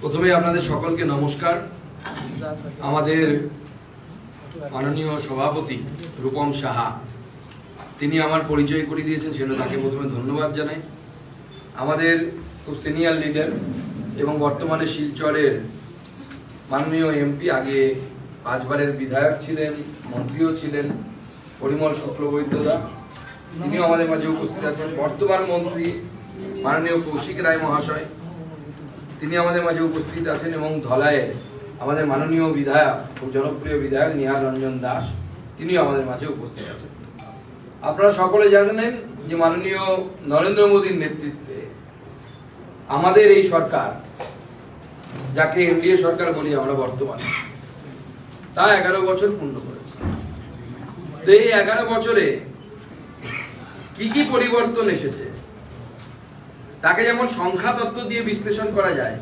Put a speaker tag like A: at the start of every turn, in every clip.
A: প্রথমে আপনাদের সকলকে নমস্কার। আমাদের মাননীয় সভাপতি রূপম সাহা তিনি আমার পরিচয় করে দিয়েছেন, সেজন্য তাকে প্রথমে ধন্যবাদ জানাই। আমাদের খুব সিনিয়র লিডার এবং বর্তমানে শিলচরের মাননীয় এমপি, আগে 5 বারের বিধায়ক ছিলেন, মন্ত্রীও ছিলেন, পরিমল শুক্লবৈদ্যদা, তিনিও আমাদের মাঝে উপস্থিত আছেন। বর্তমান মন্ত্রী মাননীয় কৌশিক রায় মহাশয়, তিনি আমাদের মাঝে উপস্থিত আছেন। এবং ধলাইয়ের আমাদের মাননীয় বিধায়ক, খুব জনপ্রিয় বিধায়ক নিহার রঞ্জন দাস, তিনিও আমাদের মাঝে উপস্থিত আছেন। আপনারা সকলে জানেন যে মাননীয় নরেন্দ্র মোদীর নেতৃত্বে আমাদের এই সরকার, যাকে এনডিএ সরকার বলি আমরা বর্তমানে, তা 11 বছর পূর্ণ করেছে। তো এই 11 বছরে কি কি পরিবর্তন এসেছে তাকে যেমন সংখ্যা তত্ত্ব দিয়ে বিশ্লেষণ করা যায়,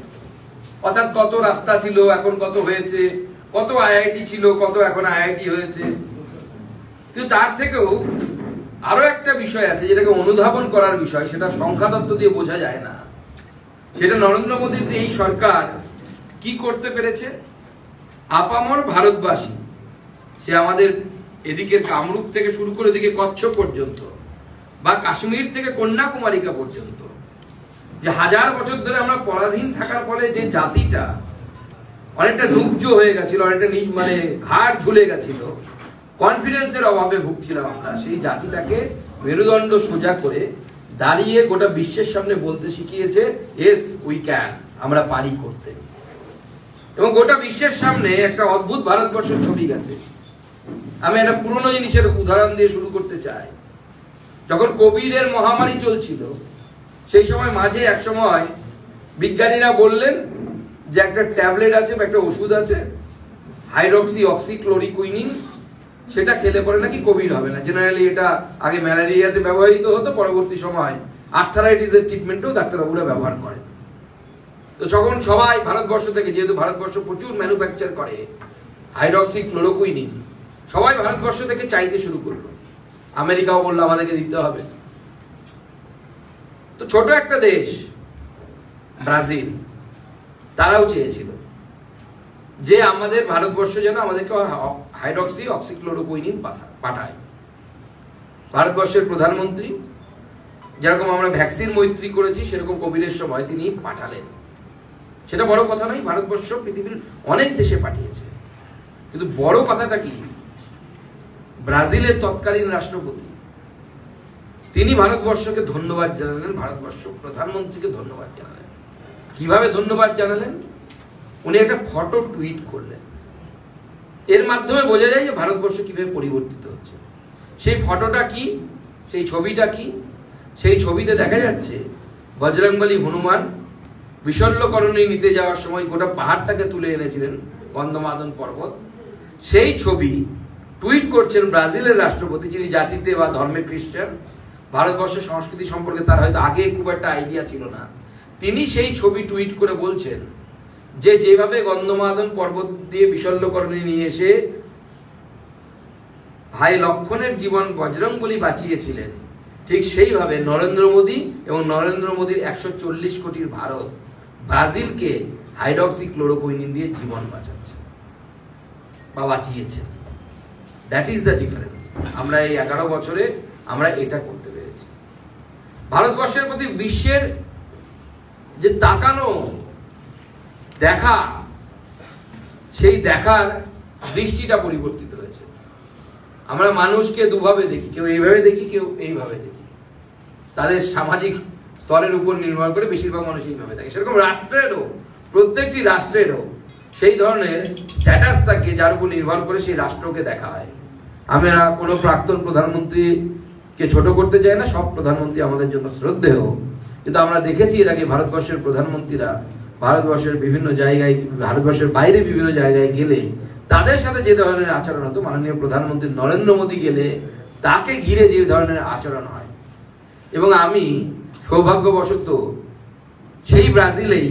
A: অর্থাৎ কত রাস্তা ছিল এখন কত হয়েছে, কত আইআইটি ছিল কত এখন আইআইটি হয়েছে, কিন্তু তার থেকেও আরো একটা বিষয় আছে যেটাকে অনুধাবন করার বিষয়, সেটা সংখ্যা তত্ত্ব দিয়ে বোঝা যায় না। সেটা নরেন্দ্র মোদীর এই সরকার কি করতে পেরেছে। আপামর ভারতবাসী, সে আমাদের এদিকের কামরূপ থেকে শুরু করে এদিকে কচ্ছ পর্যন্ত, বা কাশ্মীর থেকে কন্যাকুমারিকা পর্যন্ত, যে 1000 বছর ধরে আমরা পরাধীন থাকার ফলে যে জাতিটা অনেকটা নুব্জ হয়ে গেছিল, অনেকটা মানে ঘাড় ঝুলে গেছিল, কনফিডেন্সের অভাবে ভুগছিলাম আমরা, সেই জাতিটাকে মেরুদণ্ড সোজা করে দাঁড়িয়ে গোটা বিশ্বের সামনে বলতে শিখিয়েছে, এস উই ক্যান, আমরা পারি করতে। এবং গোটা বিশ্বের সামনে একটা অদ্ভুত ভারতবর্ষের ছবি গেছে। আমি একটা পুরনো জিনিসের উদাহরণ দিয়ে শুরু করতে চাই। যখন কোভিডের মহামারী চলছিল, সেই সময় মাঝে এক সময় বিজ্ঞানীরা বললেন যে একটা ট্যাবলেট আছে বা একটা ওষুধ আছে, হাইড্রক্সি অক্সিক্লোরোকুইনিন, সেটা খেলে পরে নাকি কোভিড হবে না। জেনারেলি এটা আগে ম্যালেরিয়াতে ব্যবহৃত হতো, পরবর্তী সময় আর্থারাইটিসের ট্রিটমেন্টেও ডাক্তারবাবুরা ব্যবহার করেন। তো যখন সবাই ভারতবর্ষ থেকে, যেহেতু ভারতবর্ষ প্রচুর ম্যানুফ্যাকচার করে হাইড্রক্সি ক্লোরোকুইনিন, সবাই ভারতবর্ষ থেকে চাইতে শুরু করলো। আমেরিকাও বললো আমাদেরকে দিতে হবে। তো ছোট একটা দেশ ব্রাজিল, তারাও চেয়েছিল যে আমাদের ভারতবর্ষ যেন আমাদেরকে হাইড্রক্সি অক্সিক্লোরোকুইনিন পাঠায়। ভারতবর্ষের প্রধানমন্ত্রী, যেরকম আমরা ভ্যাকসিন মৈত্রী করেছি, সেরকম কোভিডের সময় তিনি পাঠালেন। সেটা বড় কথা নয়, ভারতবর্ষ পৃথিবীর অনেক দেশে পাঠিয়েছে। কিন্তু বড় কথাটা কি, ব্রাজিলের তৎকালীন রাষ্ট্রপতি তিনি ভারতবর্ষকে ধন্যবাদ জানালেন, ভারতবর্ষ প্রধানমন্ত্রীকে ধন্যবাদ জানালেন। কিভাবে ধন্যবাদ জানালেন? উনি একটা ফটো টুইট করলেন। এর মাধ্যমে বোঝা যায় যে ভারতবর্ষ কিভাবে পরিবর্তিত হচ্ছে। সেই ফটোটা কি, সেই ছবিটা কি? সেই ছবিতে দেখা যাচ্ছে বজরংবলী হনুমান বিশল্যকরণী নিতে যাওয়ার সময় গোটা পাহাড়টাকে তুলে এনেছিলেন, গন্ধমাদন পর্বত। সেই ছবি টুইট করছেন ব্রাজিলের রাষ্ট্রপতি, যিনি জাতিতে বা ধর্মে খ্রিস্টান, ভারতবর্ষের সংস্কৃতি সম্পর্কে তার হয়তো আগে খুব একটা আইডিয়া ছিল না। তিনি সেই ছবি টুইট করে বলছেন যে যেভাবে গন্ধমাদন পর্বত দিয়ে বিশল্যকরণী নিয়ে এসে ভাই লক্ষণের জীবন বজরংবলী বাঁচিয়েছিলেন, ঠিক সেইভাবে নরেন্দ্র মোদী এবং নরেন্দ্র মোদীর 140 কোটির ভারত ব্রাজিলকে হাইড্রক্সি ক্লোরোকুইনিন দিয়ে জীবন বাঁচাচ্ছে বা বাঁচিয়েছেন। That is the difference. আমরা এই 11 বছরে আমরা এটা করতে পেরেছি। ভারতবর্ষের প্রতি বিশ্বের যে তাকানো, দেখা, সেই দেখার দৃষ্টিটা পরিবর্তিত হয়েছে। আমরা মানুষকে দুভাবে দেখি, কেউ এইভাবে দেখি, কেউ এইভাবে দেখি। তাদের সামাজিক স্তরের উপর নির্ভর করে বেশিরভাগ মানুষ এইভাবে দেখে। সেরকম রাষ্ট্রেরও, প্রত্যেকটি রাষ্ট্রেরও সেই ধরনের স্ট্যাটাস থাকে যার উপর নির্ভর করে সেই রাষ্ট্রকে দেখা হয়। আমরা কোনো প্রাক্তন প্রধানমন্ত্রীকে ছোট করতে চাই না, সব প্রধানমন্ত্রী আমাদের জন্য শ্রদ্ধেয়। কিন্তু আমরা দেখেছি এর আগে ভারতবর্ষের প্রধানমন্ত্রীরা ভারতবর্ষের বিভিন্ন জায়গায়, ভারতবর্ষের বাইরে বিভিন্ন জায়গায় গেলে তাদের সাথে যে ধরনের আচরণ হতো, মাননীয় প্রধানমন্ত্রী নরেন্দ্র মোদী গেলে তাকে ঘিরে যে ধরনের আচরণ হয়। এবং আমি সৌভাগ্যবশত সেই ব্রাজিলেই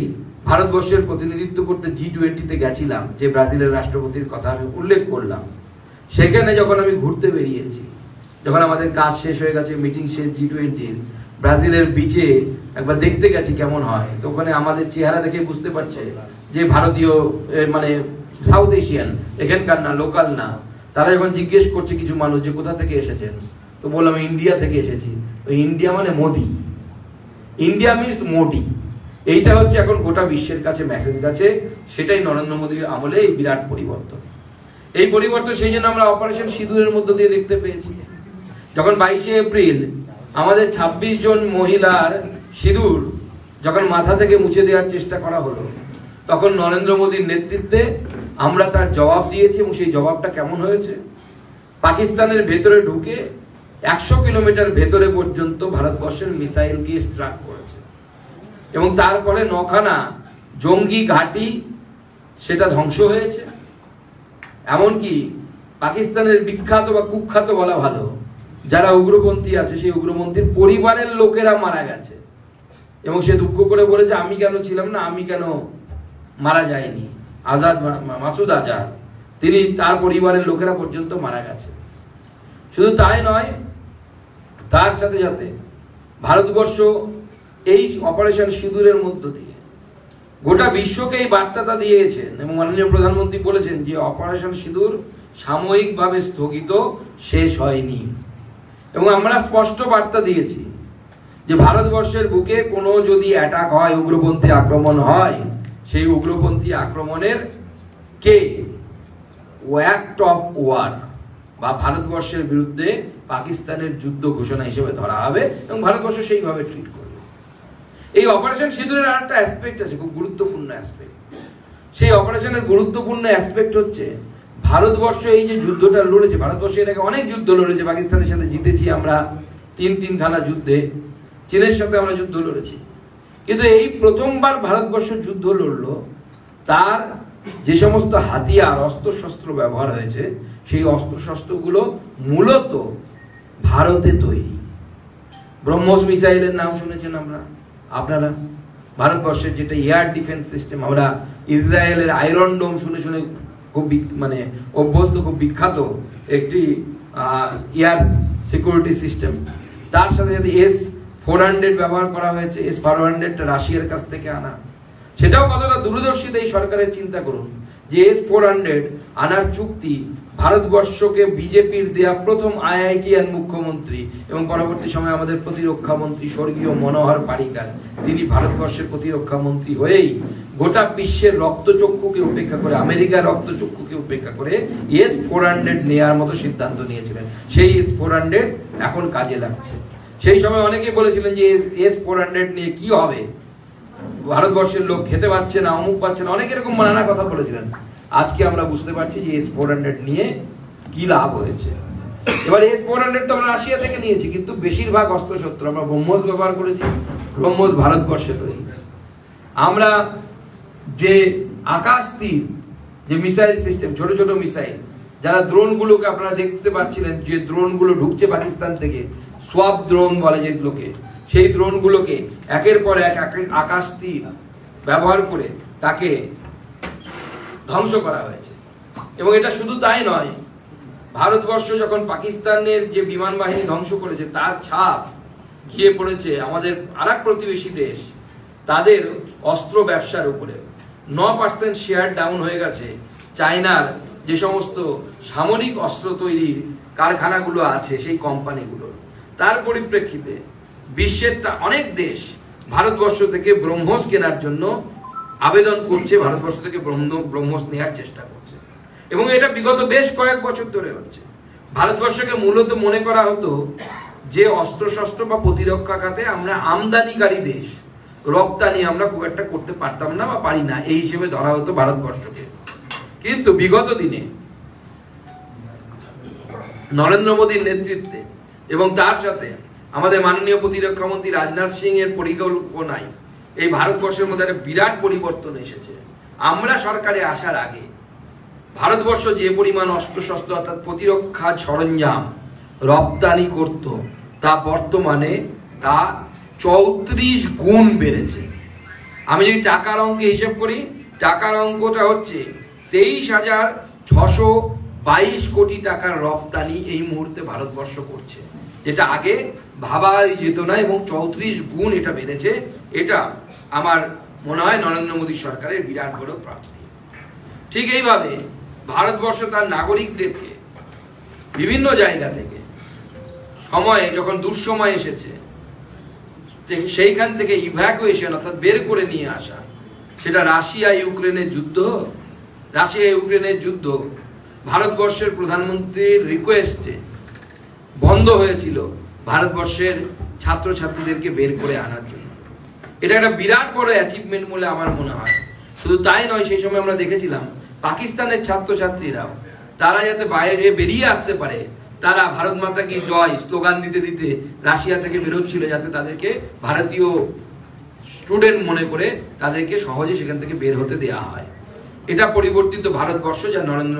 A: ভারতবর্ষের প্রতিনিধিত্ব করতে G20-তে গেছিলাম, যে ব্রাজিলের রাষ্ট্রপতির কথা আমি উল্লেখ করলাম। সেখানে যখন আমি ঘুরতে বেরিয়েছি, যখন আমাদের কাজ শেষ হয়ে গেছে, মিটিং শেষ G20 ব্রাজিলের বিচে একবার দেখতে গেছি কেমন হয়, তো ওখানে আমাদের চেহারা দেখে বুঝতে পারছে যে ভারতীয় মানে সাউথ এশিয়ান, এখানকার না, লোকাল না। তারা যখন জিজ্ঞেস করছে কিছু মানুষ যে কোথা থেকে এসেছেন, তো বললাম ইন্ডিয়া থেকে এসেছি। ওই ইন্ডিয়া মানে মোদি, ইন্ডিয়া মিনস মোদি। এইটা হচ্ছে এখন গোটা বিশ্বের কাছে মেসেজ গেছে। সেটাই নরেন্দ্র মোদীর আমলে এই বিরাট পরিবর্তন। এই পরিবর্তন সেই জন্য আমরা অপারেশন সিঁদুরের মধ্য দিয়ে দেখতে পেয়েছি। যখন 22শে এপ্রিল আমাদের 26 জন মহিলার সিঁদুর যখন মাথা থেকে মুছে দেওয়ার চেষ্টা করা হলো, তখন নরেন্দ্র মোদীর নেতৃত্বে আমরা তার জবাব দিয়েছি। এবং সেই জবাবটা কেমন হয়েছে? পাকিস্তানের ভেতরে ঢুকে 100 কিলোমিটার ভেতরে পর্যন্ত ভারতবর্ষের মিসাইল দিয়ে স্ট্রাইক করেছে, এবং তারপরে 9খানা জঙ্গি ঘাঁটি সেটা ধ্বংস হয়েছে। এমনকি পাকিস্তানের বিখ্যাত বা কুখ্যাত বলা ভালো যারা উগ্রপন্থী আছে, সেই উগ্রপন্থীর পরিবারের লোকেরা মারা গেছে। এবং সে দুঃখ করে বলেছে, আমি কেন ছিলাম না, আমি কেন মারা যায়নি। মাসুদ আজহার, তিনি, তার পরিবারের লোকেরা পর্যন্ত মারা গেছে। শুধু তাই নয়, তার সাথে সাথে ভারতবর্ষ এই অপারেশন সিঁদুরের মধ্য দিয়ে গোটা বিশ্বকে এই বার্তাটা দিয়েছেন। এবং মাননীয় প্রধানমন্ত্রী বলেছেন যে অপারেশন সিঁদুর সাময়িকভাবে স্থগিত, শেষ হয়নি। এবং আমরা স্পষ্ট বার্তা দিয়েছি যে ভারতবর্ষের বুকে কোনো যদি অ্যাটাক হয়, উগ্রপন্থী আক্রমণ হয়, সেই উগ্রপন্থী আক্রমণের কে অ্যাক্ট অফ ওয়ার বা ভারতবর্ষের বিরুদ্ধে পাকিস্তানের যুদ্ধ ঘোষণা হিসেবে ধরা হবে এবং ভারতবর্ষ সেইভাবে ট্রিট করবে। এই অপারেশন সিঁদুরের আরেকটা অ্যাসপেক্ট আছে, খুব গুরুত্বপূর্ণ অ্যাসপেক্ট। সেই অপারেশনের গুরুত্বপূর্ণ অ্যাসপেক্ট হচ্ছে ভারতবর্ষ এই যে যুদ্ধটা লড়েছে, ভারতবর্ষ এর আগে অনেক যুদ্ধ লড়েছে। পাকিস্তানের সাথে জিতেছি আমরা তিনখানা যুদ্ধে, চীনের সাথে আমরা যুদ্ধ লড়েছি। কিন্তু এই প্রথমবার ভারতবর্ষ যুদ্ধ লড়লো, তার যে সমস্ত হাতিয়ার, অস্ত্রশস্ত্র ব্যবহার হয়েছে, সেই অস্ত্রশস্ত্রগুলো মূলত ভারতে তৈরি। ব্রহ্মোস মিসাইলের নাম শুনেছেন আপনারা? ভারতবর্ষের যেটা এয়ার ডিফেন্স সিস্টেম, আমরা ইসরায়েলের আয়রন ডোম শুনে শুনে খুব মানে অভ্যস্ত, খুব বিখ্যাত একটি এয়ার সিকিউরিটি সিস্টেম। তার সাথে সাথে S-400 ব্যবহার করা হয়েছে। S-400টা রাশিয়ার কাছ থেকে আনা। সেটাও কতটা দূরদর্শিতা এই সরকারের, চিন্তা করুন যে S-400 আনার চুক্তি ভারতবর্ষকে বিজেপির দেয়া প্রথম IITian মুখ্যমন্ত্রী এবং পরবর্তী সময়ে আমাদের প্রতিরক্ষা মন্ত্রী স্বর্গীয় মনোহর পারিকার, তিনি ভারতবর্ষের প্রতিরক্ষা মন্ত্রী হয়েই গোটা বিশ্বের রক্তচক্ষুকে উপেক্ষা করে, আমেরিকার রক্তচক্ষুকে উপেক্ষা করে S-400 নেয়ার মতো সিদ্ধান্ত নিয়েছিলেন। সেই S-400 এখন কাজে লাগছে। সেই সময় অনেকেই বলেছিলেন যে S-400 নিয়ে কি হবে, ভারতবর্ষের লোক খেতে পাচ্ছে না, অমুক পাচ্ছে না, অনেক এরকম নানা কথা বলেছিলেন। আজকে আমরা বুঝতে পারছি যে S-400 নিয়ে কি লাভ হয়েছে। এবার S-400 তো আমরা রাশিয়া থেকে নিয়েছি, কিন্তু বেশিরভাগ অস্ত্রশস্ত্র আমরা ব্রহ্মোস ব্যবহার করেছি। ব্রহ্মোস ভারতবর্ষে তৈরি। আমরা যে আকাশ তীর যে মিসাইল সিস্টেম, ছোট ছোট মিসাইল, যারা ড্রোনগুলোকে আপনারা দেখতে পাচ্ছিলেন, যে ড্রোনগুলো ঢুকছে পাকিস্তান থেকে, সোয়াপ ড্রোন বলে যেগুলোকে, সেই ড্রোনগুলোকে একের পর এক আকাশ তীর ব্যবহার করে তাকে ধ্বংস করা হয়েছে। এবং এটা শুধু তাই নয়, ভারতবর্ষ যখন পাকিস্তানের যে বিমান বাহিনী ধ্বংস করেছে, তার ছাপ গিয়ে পড়েছে আমাদের আরেক প্রতিবেশী দেশ, তাদের অস্ত্র ব্যবসার উপরে। 9% শেয়ার ডাউন হয়ে গেছে চায়নার যে সমস্ত সামরিক অস্ত্র তৈরির কারখানাগুলো আছে, সেই কোম্পানিগুলোর। তার পরিপ্রেক্ষিতে বিশ্বের অনেক দেশ ভারতবর্ষ থেকে ব্রহ্মোস কেনার জন্য আবেদন করছে, ভারতবর্ষ থেকে ব্রহ্মোস নেওয়ার চেষ্টা করছে। এবং এটা বিগত বেশ কয়েক বছর ধরে হচ্ছে। ভারতবর্ষকে মূলত মনে করা হতো যে অস্ত্রশস্ত্র বা প্রতিরক্ষা খাতে আমরা আমদানিকারী দেশ, রপ্তানি আমরা খুব একটা করতে পারতাম না বা পারি না, এই হিসেবে ধরা হতো ভারতবর্ষকে। কিন্তু বিগত দিনে নরেন্দ্র মোদীর নেতৃত্বে এবং তার সাথে আমাদের মাননীয় প্রতিরক্ষা মন্ত্রী রাজনাথ সিং এর পরিকল্পনায় এই ভারতবর্ষের মধ্যে একটা বিরাট পরিবর্তন এসেছে। আমরা সরকারে আসার আগে ভারতবর্ষ যে পরিমাণ অস্ত্রশস্ত্র অর্থাৎ প্রতিরক্ষা সরঞ্জাম রপ্তানি করত, তা বর্তমানে তা 34 গুণ বেড়েছে। আমি যদি টাকার অঙ্কে হিসেব করি, টাকার অঙ্কটা হচ্ছে 23,600 22 কোটি টাকার রপ্তানি এই মুহূর্তে ভারতবর্ষ করছে, যেটা আগে ভাবাই যেত না, এবং 34 গুণ এটা বেড়েছে। এটা আমার মনে হয় নরেন্দ্র মোদী সরকারের বিরাট বড় প্রাপ্তি। ঠিক এইভাবে ভারতবর্ষ তার নাগরিকদেরকে বিভিন্ন জায়গা থেকে সময়ে যখন দুঃসময় এসেছে সেইখান থেকে ইভ্যাকুয়েশন অর্থাৎ বের করে নিয়ে আসা, সেটা রাশিয়া ইউক্রেনের যুদ্ধ ভারতবর্ষের প্রধানমন্ত্রীর রিকোয়েস্টে বন্ধ হয়েছিল ভারতবর্ষের ছাত্রছাত্রীদেরকে বের করে আনার জন্য। এটা একটা বিরাট বড় অ্যাচিভমেন্ট বলে আমার মনে হয়। শুধু তাই নয়, সেই সময় আমরা দেখেছিলাম পাকিস্তানের ছাত্রছাত্রীরাও তারা যাতে বাইরে বেরিয়ে আসতে পারে, তারা ভারত মাতা কি জয় স্লোগান দিতে দিতে রাশিয়া থেকে বেরোচ্ছিল, যাতে তাদেরকে ভারতীয় স্টুডেন্ট মনে করে তাদেরকে সহজে সেখান থেকে বের হতে দেওয়া হয়। এটা পরিবর্তিত ভারতবর্ষ, যা নরেন্দ্র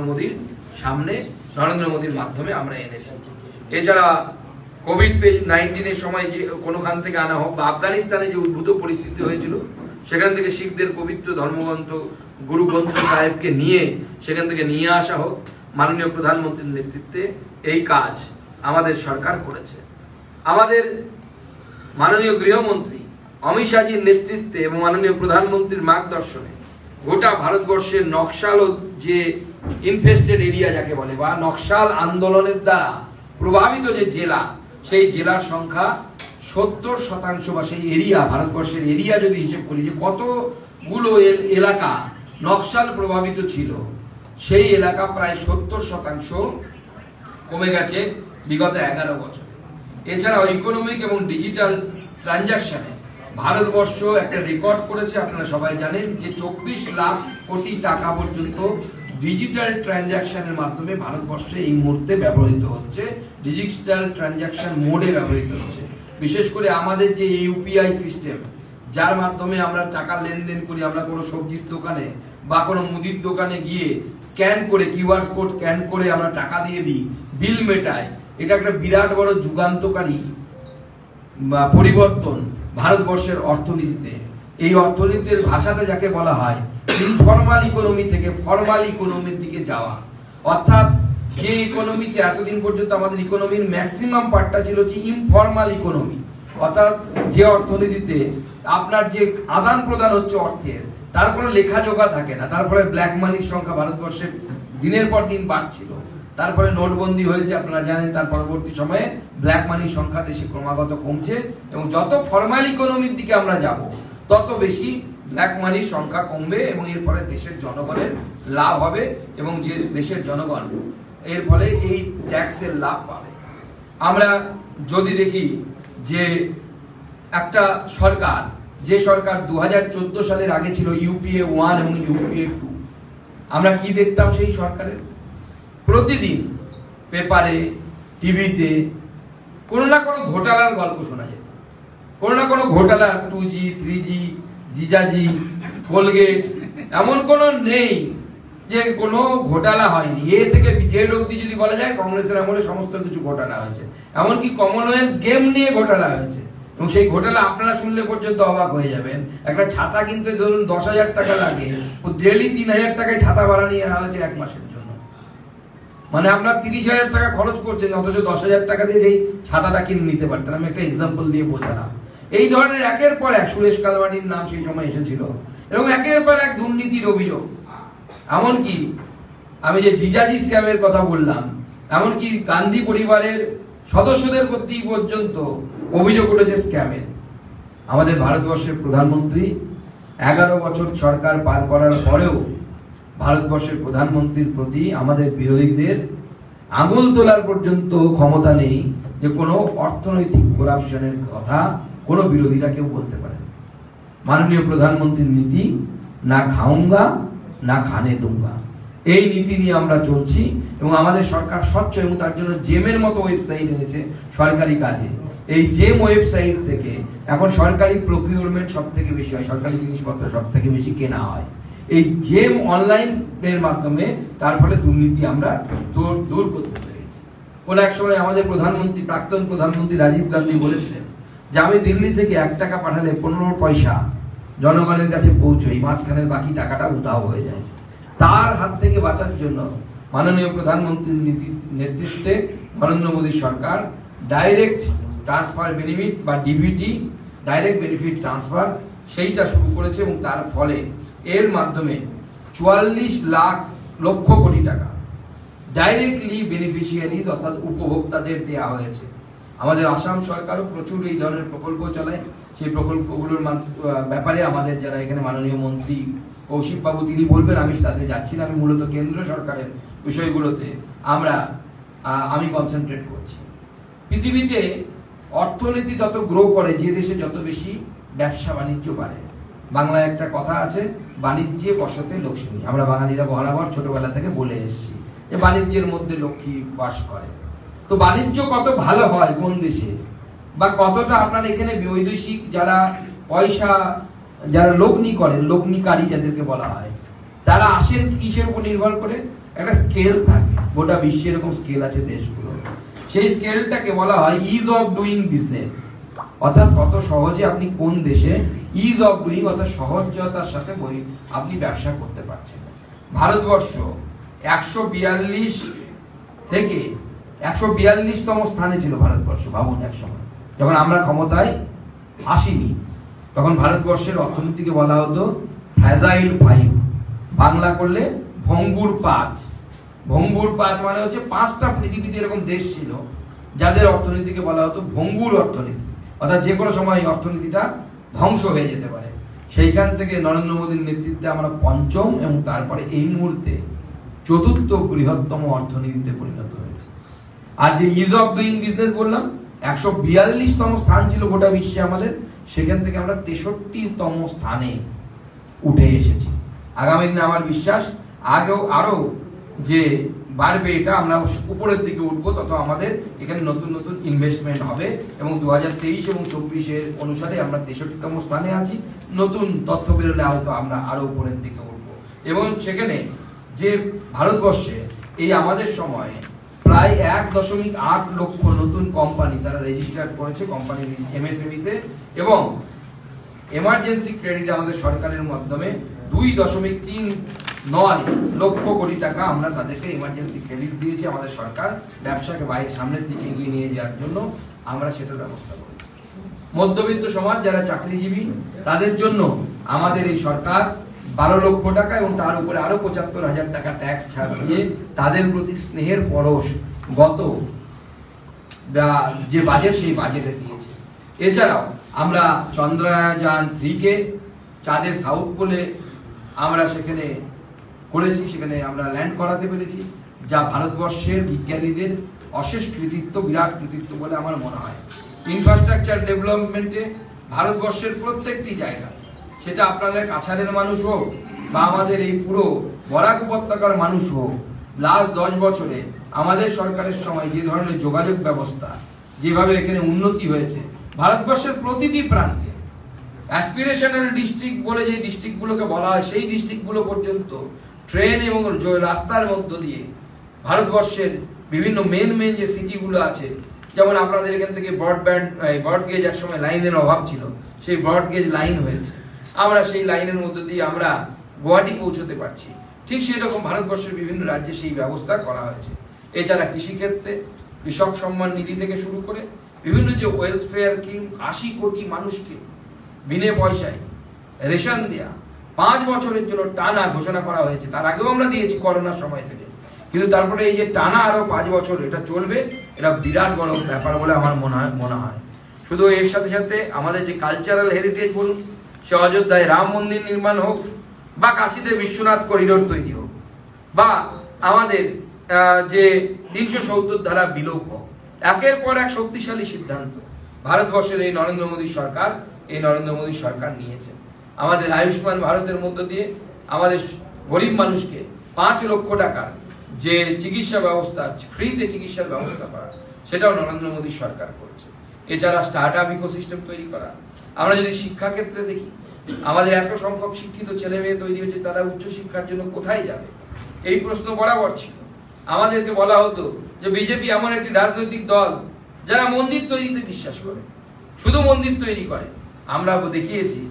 A: মোদীর মাধ্যমে আমরা এনেছি। এছাড়া কোভিড-19 সময় যে কোনোখান থেকে আনা হোক, বা আফগানিস্তানে যে উদ্ভূত পরিস্থিতি হয়েছিল, সেখান থেকে শিখদের পবিত্র ধর্মগ্রন্থ গুরু গ্রন্থ সাহেবকে নিয়ে সেখান থেকে নিয়ে আসা হোক, মাননীয় প্রধানমন্ত্রীর নেতৃত্বে এই কাজ আমাদের সরকার করেছে। আমাদের মাননীয় গৃহমন্ত্রী অমিত শাহজির নেতৃত্বে এবং মাননীয় প্রধানমন্ত্রীর মার্গদর্শনে গোটা ভারতবর্ষের নকশাল যে ইনফেস্টেড এরিয়া যাকে বলে, বা নকশাল আন্দোলনের দ্বারা প্রভাবিত যে জেলা, সেই জেলার সংখ্যা 70%, বা সেই এরিয়া, ভারতবর্ষের এরিয়া যদি হিসেব করি যে কতগুলো এলাকা নকশাল প্রভাবিত ছিল, সেই এলাকা প্রায় 70% কমে গেছে বিগত 11 বছর। এছাড়াও ইকোনমিক এবং ডিজিটাল ট্রানজাকশনে ভারতবর্ষ একটা রেকর্ড করেছে। আপনারা সবাই জানেন যে 24 লাখ কোটি টাকা পর্যন্ত ডিজিটাল ট্রানজাকশনের মাধ্যমে ভারতবর্ষে এই মুহূর্তে ব্যবহৃত হচ্ছে, ডিজিটাল ট্রানজাকশন মোডে ব্যবহৃত হচ্ছে। বিশেষ করে আমাদের যে ইউপিআই সিস্টেম, যার মাধ্যমে আমরা টাকা লেনদেন করি, আমরা কোনো সবজির দোকানে বা কোনো মুদির দোকানে গিয়ে স্ক্যান করে, কিউআর কোড স্ক্যান করে আমরা টাকা দিয়ে দিই, বিল মেটাই। এটা একটা বিরাট বড় যুগান্তকারী পরিবর্তন ভারতবর্ষের অর্থনীতিতে। এই অর্থনীতির ভাষাতে যাকে বলা হয় ইনফর্মাল ইকোনমি থেকে ফর্মাল ইকোনমির দিকে যাওয়া। অর্থাৎ যে ইকোনমিতে এতদিন পর্যন্ত আমাদের ইকোনমির ম্যাক্সিমাম পার্টটা ছিল যে ইনফর্মাল ইকোনমি, অর্থাৎ যে অর্থনীতিতে আপনার যে আদান প্রদান হচ্ছে অর্থের, তার কোনো লেখাজোখা থাকে না। তার ফলে ব্ল্যাক মানির সংখ্যা ভারতবর্ষে দিনের পর দিন বাড়ছিল। তারপরে নোটবন্দি হয়েছে, আপনারা জানেন। তার পরবর্তী সময়ে ব্ল্যাক মানির সংখ্যা দেশে ক্রমাগত কমছে, এবং যত ফর্মাল ইকোনমির দিকে আমরা যাব তত বেশি ব্ল্যাক মানির সংখ্যা কমবে, এবং এর ফলে দেশের জনগণের লাভ হবে, এবং যে দেশের জনগণ এর ফলে এই ট্যাক্সের লাভ পাবে। আমরা যদি দেখি যে একটা সরকার, যে সরকার 2014 সালের আগে ছিল ইউপিএ 1 এবং ইউপিএ 2, আমরা কি দেখতাম সেই সরকারের? প্রতিদিন পেপারে, টিভিতে কোনো না কোনো ঘোটালার গল্প শোনা যেত। কোনো না কোনো ঘোটালা, 2G, 3G, জিজাজি, কোলগেট, এমন কোনো নেই যে কোনো ঘোটালা হয়নি। এ থেকে জেড অবধি যদি বলা যায়, কংগ্রেসের আমলে সমস্ত কিছু ঘোটালা হয়েছে। এমনকি কমনওয়েলথ গেম নিয়ে ঘোটালা হয়েছে, এবং সেই ঘোটালা আপনারা শুনলে পর্যন্ত অবাক হয়ে যাবেন। একটা ছাতা কিনতে ধরুন 10,000 টাকা লাগে, ও ডেলি 3,000 টাকায় ছাতা ভাড়া নিয়ে আনা হয়েছে 1 মাসের জন্য। মানে আপনার 30,000 টাকা খরচ করছেন, অথচ 10,000 টাকা দিয়ে সেই ছাতাটা কিনে নিতে পারতেন। আমি একটা এক্সাম্পল দিয়ে বোঝালাম। এই ধরনের একের পর এক, সুরেশ কালমার্ডির নাম সেই সময় এসেছিল, এরকম একের পর এক দুর্নীতির অভিযোগ। এমনকি আমি যে জিজাজি স্ক্যামের কথা বললাম, এমনকি গান্ধী পরিবারের সদস্যদের প্রতি পর্যন্ত অভিযোগ উঠেছে স্ক্যামের। আমাদের ভারতবর্ষের প্রধানমন্ত্রী 11 বছর সরকার পার করার পরেও ভারতবর্ষের প্রধানমন্ত্রীর প্রতি আমাদের বিরোধীদের আঙুল তোলার পর্যন্ত ক্ষমতা নেই যে কোনো অর্থনৈতিক করাপশনের কথা কোনো বিরোধীরা কেউ বলতে পারে। মাননীয় প্রধানমন্ত্রীর নীতি না খাউঙ্গা না খানে দুঙ্গা, এই নীতি নিয়ে আমরা চলছি, এবং আমাদের সরকার স্বচ্ছ, এবং তার জন্য জেমের মতো ওয়েবসাইট এনেছে সরকারি কাজে। এই জেম ওয়েবসাইট থেকে এখন সরকারি প্রকিউরমেন্ট সব থেকে বেশি হয়, সরকারি জিনিসপত্র সব থেকে বেশি কেনা হয় এই জেম অনলাইনের মাধ্যমে। তার ফলে দুর্নীতি আমরা দূর করতে পেরেছি। কোন এক সময় আমাদের প্রধানমন্ত্রী, প্রাক্তন প্রধানমন্ত্রী রাজীব গান্ধী বলেছিলেন যে আমি দিল্লি থেকে 1 টাকা পাঠালে 15 পয়সা জনগণের কাছে পৌঁছই, মাঝখানের বাকি টাকাটা উধাও হয়ে যায়। তার হাত থেকে বাঁচার জন্য মাননীয় প্রধানমন্ত্রীর নেতৃত্বে নরেন্দ্র মোদীর সরকার ডাইরেক্ট ট্রান্সফার বেনিফিট বা ডিবিটি, ডাইরেক্ট বেনিফিট ট্রান্সফার, সেইটা শুরু করেছে এবং তার ফলে এর মাধ্যমে 44 লক্ষ কোটি টাকা ডাইরেক্টলি বেনিফিশিয়ারিজ অর্থাৎ উপভোক্তাদের দেওয়া হয়েছে। আমাদের আসাম সরকারও প্রচুর এই ধরনের প্রকল্প চালায়। সেই প্রকল্পগুলোর ব্যাপারে আমাদের যারা এখানে মাননীয় মন্ত্রী কৌশিক বাবু তিনি বলবেন, আমি তাতে যাচ্ছি না। আমি মূলত কেন্দ্র সরকারের বিষয়গুলোতে আমি কনসেন্ট্রেট করছি। পৃথিবীতে অর্থনীতি যত গ্রো করে, যে দেশে যত বেশি ব্যবসা বাণিজ্য বাড়ে। বাংলায় একটা কথা আছে, বাণিজ্যে বসতে লক্ষ্মী। আমরা বাঙালিরা বরাবর ছোটবেলা থেকে বলে এসেছি যে বাণিজ্যের মধ্যে লক্ষ্মী বাস করে। তো বাণিজ্য কত ভালো হয় কোন দেশে, বা কতটা আপনার এখানে বৈদেশিক যারা পয়সা, যারা লগ্নি করেন, লগ্নিকারী যাদেরকে বলা হয়, তারা আসেন কিসের উপর নির্ভর করে? একটা স্কেল থাকে, গোটা বিশ্বে এরকম স্কেল আছে দেশগুলো। সেই স্কেলটাকে বলা হয় ইজ অফ ডুইং বিজনেস, অর্থাৎ কত সহজে আপনি কোন দেশে ইজ অফ ডুইং অর্থাৎ সহজতার সাথে আপনি ব্যবসা করতে পারছেন। ভারতবর্ষ 142 থেকে 142তম স্থানে ছিল ভারতবর্ষ। ভাবুন, এক সময় যখন আমরা ক্ষমতায় আসিনি তখন ভারতবর্ষের অর্থনীতিকে বলা হতো ফ্র্যাজাইল 5, বাংলা করলে ভঙ্গুর 5। ভঙ্গুর 5 মানে হচ্ছে 5টা পৃথিবীতে এরকম দেশ ছিল যাদের অর্থনীতিকে বলা হতো ভঙ্গুর অর্থনীতি, অর্থাৎ যে কোনো সময় অর্থনীতিটা ধ্বংস হয়ে যেতে পারে। সেইখান থেকে নরেন্দ্র মোদীর নেতৃত্বে আমরা 5ম এবং তারপরে এই মুহূর্তে 4র্থ বৃহত্তম অর্থনীতিতে পরিণত হয়েছে। আর যে ইজ অফ ডুইং বিজনেস বললাম, 142তম স্থান ছিল গোটা বিশ্বে আমাদের, সেখান থেকে আমরা 63তম স্থানে উঠে এসেছি। আগামী দিনে আমার বিশ্বাস আরো যে বাড়বে, এটা আমরা উপরের দিকে উঠবো, তত আমাদের এখানে নতুন নতুন ইনভেস্টমেন্ট হবে এবং 2023 এবং 24-এর অনুসারে আমরা 63তম স্থানে আছি। নতুন তথ্য বেরোলে হয়তো আমরা আরো উপরের দিকে উঠবো এবং সেখানে যে ভারতবর্ষে এই আমাদের সময়ে প্রায় 1.8 লক্ষ নতুন কোম্পানি তারা রেজিস্টার করেছে কোম্পানির এমএসএমইতে, এবং এমার্জেন্সি ক্রেডিট আমাদের সরকারের মাধ্যমে 2.39 লক্ষ কোটি টাকা আমরা তাদেরকে এমার্জেন্সি ক্রেডিট দিয়েছি। আমাদের সরকার ব্যবসাকে সামনের দিকে এগিয়ে নিয়ে যাওয়ার জন্য আমরা সেটার ব্যবস্থা করেছি। মধ্যবিত্ত সমাজ যারা চাকরিজীবী তাদের জন্য আমাদের এই সরকার 12 লক্ষ টাকা এবং তার উপরে আরো 75,000 টাকা ট্যাক্স ছাড় দিয়ে তাদের প্রতি স্নেহের পরশ গত যে বাজেট সেই বাজেটে দিয়েছে। এছাড়াও আমরা চন্দ্রযান 3কে চাঁদের সাউথ পোলে আমরা সেখানে করেছি, সেখানে আমরা ল্যান্ড করাতে পেরেছি, যা ভারতবর্ষের বিজ্ঞানীদের অশেষ কৃতিত্ব, বিরাট কৃতিত্ব বলে আমার মনে হয়। ইনফ্রাস্ট্রাকচার ডেভেলপমেন্টে ভারতবর্ষের প্রত্যেকটি জায়গা, সেটা আপনাদের কাছাড়ের মানুষ হোক বা আমাদের এই পুরো বরাক উপত্যকার মানুষ হোক, লাস্ট 10 বছরে আমাদের সরকারের সময় যে ধরনের যোগাযোগ ব্যবস্থা, যেভাবে এখানে উন্নতি হয়েছে, ভারতবর্ষের প্রতিটি প্রান্তে অ্যাসপিরেশনাল ডিস্ট্রিক্ট বলে যে ডিস্ট্রিক্টগুলোকে বলা হয়, সেই ডিস্ট্রিক্টগুলো পর্যন্ত ট্রেন এবং রাস্তার মধ্য দিয়ে ভারতবর্ষের বিভিন্ন মেন যে সিটিগুলো আছে, যেমন আপনাদের এখান থেকে ব্রডগেজ একসময় লাইনের অভাব ছিল, সেই ব্রডগেজ লাইন হয়েছে, আমরা সেই লাইনের মধ্য দিয়ে আমরা গুয়াহাটি পৌঁছতে পারছি। ঠিক সেরকম ভারতবর্ষের বিভিন্ন রাজ্যে সেই ব্যবস্থা করা হয়েছে। এছাড়া কৃষিক্ষেত্রে কৃষক সম্মান নিধি থেকে শুরু করে বিভিন্ন যে ওয়েলফেয়ার স্কিম, 80 কোটি মানুষকে বিনে পয়সায় রেশন দেয়া 5 বছরের জন্য টানা ঘোষণা করা হয়েছে। তার আগেও আমরা দিয়েছি করোনার সময় থেকে, কিন্তু তারপরে এই যে টানা আরো 5 বছর এটা চলবে, এটা বিরাট বড় ব্যাপার বলে আমার মনে হয়। শুধু এর সাথে সাথে আমাদের যে কালচারাল হেরিটেজ বলুন, সে অযোধ্যায় রাম মন্দির নির্মাণ হোক, বা কাশীতে বিশ্বনাথ করিডোর তৈরি হোক, বা আমাদের যে 370 ধারা বিলোপ হোক, একের পর এক শক্তিশালী সিদ্ধান্ত ভারতবর্ষের এই নরেন্দ্র মোদী সরকার নিয়েছে। আমাদের আয়ুষ্মান ভারতের মধ্য দিয়ে আমাদের গরিব মানুষকে 5 লক্ষ টাকার যে চিকিৎসা ব্যবস্থা, ফ্রিতে চিকিৎসার ব্যবস্থা করা, সেটাও নরেন্দ্র মোদী সরকার করেছে। এছাড়া স্টার্ট আপ ইকোসিস্টেম তৈরি করা। আমরা যদি শিক্ষাক্ষেত্রে দেখি, আমাদের এত সংখ্যক শিক্ষিত ছেলে মেয়ে তৈরি হয়েছে, তারা উচ্চশিক্ষার জন্য কোথায় যাবে, এই প্রশ্ন বরাবর ছিল। আমাদেরকে বলা হতো যে বিজেপি এমন একটি রাজনৈতিক দল যারা মন্দির তৈরিতে বিশ্বাস করে, শুধু মন্দির তৈরি করে। আমরা দেখিয়েছি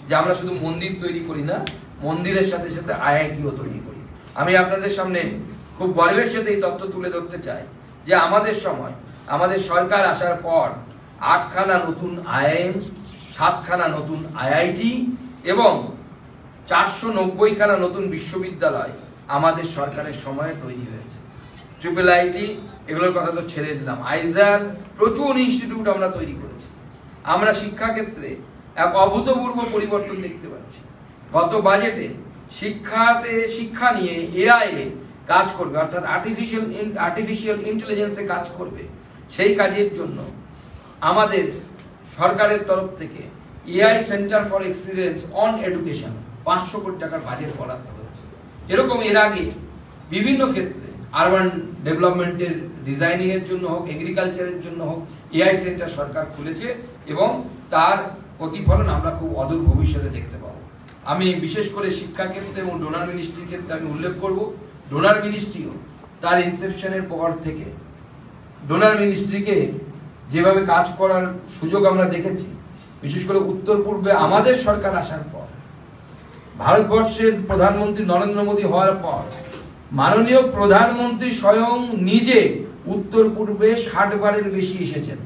A: যে আমরা শুধু মন্দির তৈরি করি না, মন্দিরের সাথে সাথে আইআইটিও তৈরি করি। আমি আপনাদের সামনে খুব গর্বের সাথে এই তথ্য তুলে ধরতে চাই যে আমাদের সময়, আমাদের সরকার আসার পর 8খানা নতুন IIM, 7খানা নতুন IIT এবং 490খানা নতুন বিশ্ববিদ্যালয় আমাদের সরকারের সময়ে তৈরি হয়েছে। IIIT এগুলোর কথা তো ছেড়ে দিলাম, আইজার, প্রচুর ইনস্টিটিউট আমরা তৈরি করেছি। আমরা শিক্ষাক্ষেত্রে এক অভূতপূর্ব পরিবর্তন দেখতে পাচ্ছি। গত বাজেটে শিক্ষা নিয়ে AI এ কাজ করবে, অর্থাৎ আর্টিফিশিয়াল ইন্টেলিজেন্সে কাজ করবে। সেই কাজের জন্য আমাদের সরকারের তরফ থেকে AI centre for excellence on education 500 কোটি টাকার বাজেট বরাদ্দ হয়েছে। এরকম এর আগে বিভিন্ন ক্ষেত্রে আরবান ডেভেলপমেন্টের ডিজাইনিং এর জন্য হোক, এগ্রিকালচারের জন্য হোক, AI সেন্টার সরকার খুলেছে এবং তার প্রতিফলন আমরা খুব অদূর ভবিষ্যতে দেখতে পাবো। আমি বিশেষ করে শিক্ষা ক্ষেত্রে এবং ডোনার মিনিস্ট্রির ক্ষেত্রে আমি উল্লেখ করব, ডোনার মিনিস্ট্রিও তার ইনসেপশনের পর থেকে ডোনার মিনিস্ট্রিকে যেভাবে কাজ করার সুযোগ আমরা দেখেছি, বিশেষ করে উত্তর পূর্বে আমাদের সরকার আসার পর, ভারতবর্ষের প্রধানমন্ত্রী নরেন্দ্র মোদী হওয়ার পর মাননীয় প্রধানমন্ত্রী স্বয়ং নিজে উত্তর পূর্বে 60 বারের বেশি এসেছেন,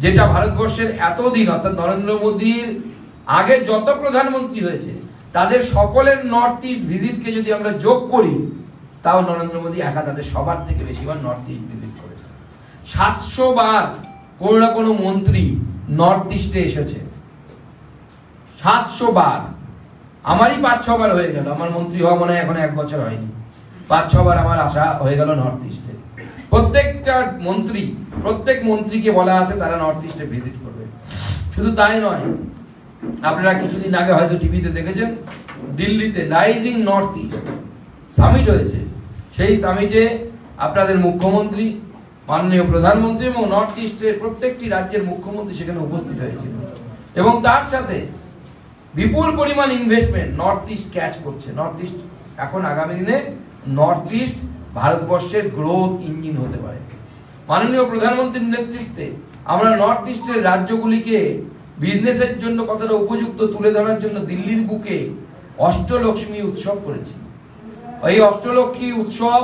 A: যেটা ভারতবর্ষের এতদিন অর্থাৎ নরেন্দ্র মোদীর আগে যত প্রধানমন্ত্রী হয়েছে তাদের সকলের নর্থ ইস্ট ভিজিটকে যদি আমরা যোগ করি, তাও নরেন্দ্র মোদী একা তাদের সবার থেকে বেশিবার নর্থ ইস্ট ভিজিট করেছেন। 700 বার কোনো না কোনো মন্ত্রী নর্থ ইস্টে এসেছে, 700 বার। আমারই 5-6 বার হয়ে গেল, আমার মন্ত্রী হওয়া মনে হয় এখন 1 বছর হয়নি, 5-6 বার আমার আসা হয়ে গেল নর্থ ইস্টে। প্রত্যেক মন্ত্রীকে বলা আছে তারা নর্থ ইস্টে ভিজিট করবে। শুধু তাই নয়, আপনারা কিছুদিন আগে হয়তো টিভিতে দেখেছেন, দিল্লিতে রাইজিং নর্থ ইস্ট সামিট হয়েছে। সেই সামিটে আপনাদের মুখ্যমন্ত্রী, মাননীয় প্রধানমন্ত্রী এবং নর্থ ইস্টের প্রত্যেকটি রাজ্যের মুখ্যমন্ত্রী সেখানে উপস্থিত হয়েছিল এবং তার সাথে বিপুল পরিমাণ ইনভেস্টমেন্ট নর্থ ইস্ট ক্যাচ করছে। নর্থ ইস্ট এখন আগামী দিনে নর্থ ইস্ট ভারতবর্ষের গ্রোথ ইঞ্জিন হতে পারে। মাননীয় প্রধানমন্ত্রীর নেতৃত্বে আমরা নর্থ ইস্টের রাজ্যগুলিকে বিজনেসের জন্য কতটা উপযুক্ত তুলে ধরার জন্য দিল্লির বুকে অষ্টলক্ষ্মী উৎসব করেছি। এই অষ্টলক্ষ্মী উৎসব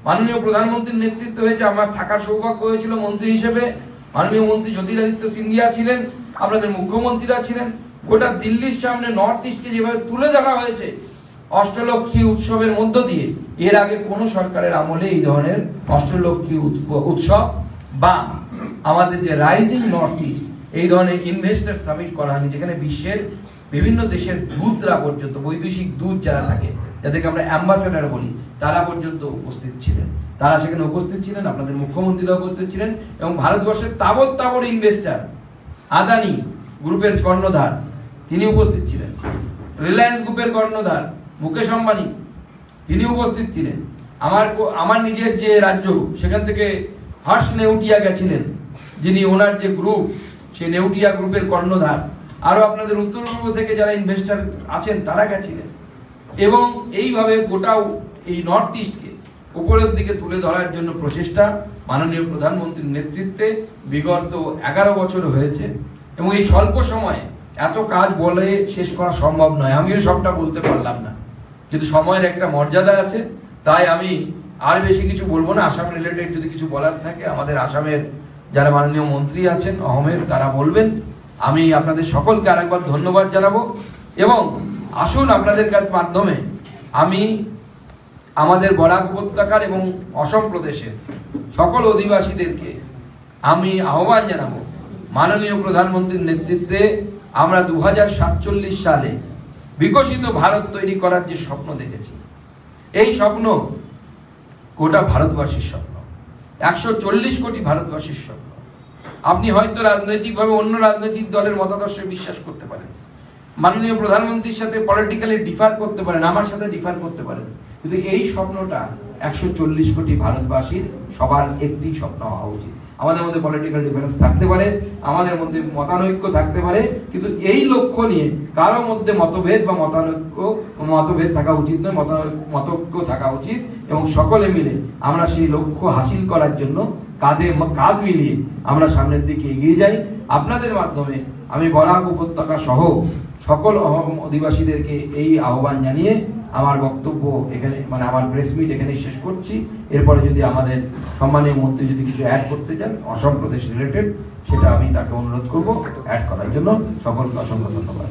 A: মাননীয় প্রধানমন্ত্রীর নেতৃত্বে হয়েছে। আমার থাকার সৌভাগ্য হয়েছিল মন্ত্রী হিসেবে। মাননীয় মন্ত্রী জ্যোতিরাদিত্য সিন্ধিয়া ছিলেন, আপনাদের মুখ্যমন্ত্রীরা ছিলেন। গোটা দিল্লির সামনে নর্থ ইস্টকে যেভাবে তুলে ধরা হয়েছে অষ্টলক্ষ্মী উৎসবের মধ্য দিয়ে, এর আগে কোনো সরকারের আমলে এই ধরনের অষ্টলক্ষ্মী উৎসব বা আমাদের যে রাইজিং নর্থ ইস্ট এই ধরনের ইনভেস্টর সামিট করা হয়নি, যেখানে বিশ্বের বিভিন্ন দেশের দূতরা পর্যন্ত, বৈদেশিক দূত যারা থাকে, যাদেরকে আমরা অ্যাম্বাসেডার বলি, তারা পর্যন্ত উপস্থিত ছিলেন। তারা সেখানে উপস্থিত ছিলেন, আপনাদের মুখ্যমন্ত্রীরা উপস্থিত ছিলেন এবং ভারতবর্ষের তাবর ইনভেস্টার আদানি গ্রুপের কর্ণধার তিনি উপস্থিত ছিলেন, রিলায়েন্স গ্রুপের কর্ণধার মুকেশ আম্বানি তিনি উপস্থিত ছিলেন। আমার নিজের যে রাজ্য সেখান থেকে হর্ষ নেউটিয়া গেছিলেন, যিনি ওনার যে গ্রুপ সেই নেউটিয়া গ্রুপের কর্ণধার। আরো আপনাদের উত্তর পূর্ব থেকে যারা ইনভেস্টার আছেন তারা গেছিলেন এবং এইভাবে গোটাও এই নর্থ ইস্টকে উপরের দিকে তুলে ধরার জন্য প্রচেষ্টা মাননীয় প্রধানমন্ত্রীর নেতৃত্বে বিগত 11 বছর হয়েছে এবং এই স্বল্প সময়ে এত কাজ বলে শেষ করা সম্ভব নয়। আমিও সবটা বলতে পারলাম না, কিন্তু সময়ের একটা মর্যাদা আছে, তাই আমি আর বেশি কিছু বলবো না। আসাম রিলেটেড যদি কিছু বলার থাকে আমাদের আসামের যারা মাননীয় মন্ত্রী আছেন অহমের, তারা বলবেন। আমি আপনাদের সকলকে আরেকবার ধন্যবাদ জানাবো এবং আসুন আপনাদের কাছ মাধ্যমে আমি আমাদের বরাক উপত্যকার এবং অসম প্রদেশের সকল অধিবাসীদেরকে আমি আহ্বান জানাবো, মাননীয় প্রধানমন্ত্রীর নেতৃত্বে আমরা 2047 সালে বিকশিত ভারত তৈরি করার যে স্বপ্ন দেখেছি, এই স্বপ্ন গোটা ভারতবাসীর স্বপ্ন, 140 কোটি ভারতবাসীর স্বপ্ন। আপনি হয়তো রাজনৈতিকভাবে অন্য রাজনৈতিক দলের মতাদর্শে বিশ্বাস করতে পারেন, মাননীয় প্রধানমন্ত্রীর সাথে পলিটিক্যালি ডিফার করতে পারেন, আমার সাথে ডিফার করতে পারেন, কিন্তু এই স্বপ্নটা 140 কোটি ভারতবাসীর সবার একটি স্বপ্ন হওয়া উচিত। আমাদের মধ্যে পলিটিক্যাল ডিফারেন্স থাকতে পারে, আমাদের মধ্যে মতানৈক্য থাকতে পারে, কিন্তু এই লক্ষ্য নিয়ে কারো মধ্যে মতভেদ বা মতভেদ থাকা উচিত নয়, মতৈক্য থাকা উচিত এবং সকলে মিলে আমরা সেই লক্ষ্য হাসিল করার জন্য কাঁধে কাঁধ মিলিয়ে আমরা সামনের দিকে এগিয়ে যাই। আপনাদের মাধ্যমে আমি বরাক উপত্যকা সহ সকল অধিবাসীদেরকে এই আহ্বান জানিয়ে আমার বক্তব্য এখানে মানে আমার প্রেস মিট এখানেই শেষ করছি। এরপরে যদি আমাদের সম্মানীয় মন্ত্রী যদি কিছু অ্যাড করতে চান অসম প্রদেশ রিলেটেড, সেটা আমি তাকে অনুরোধ করব অ্যাড করার জন্য। সকলকে অসংখ্য ধন্যবাদ।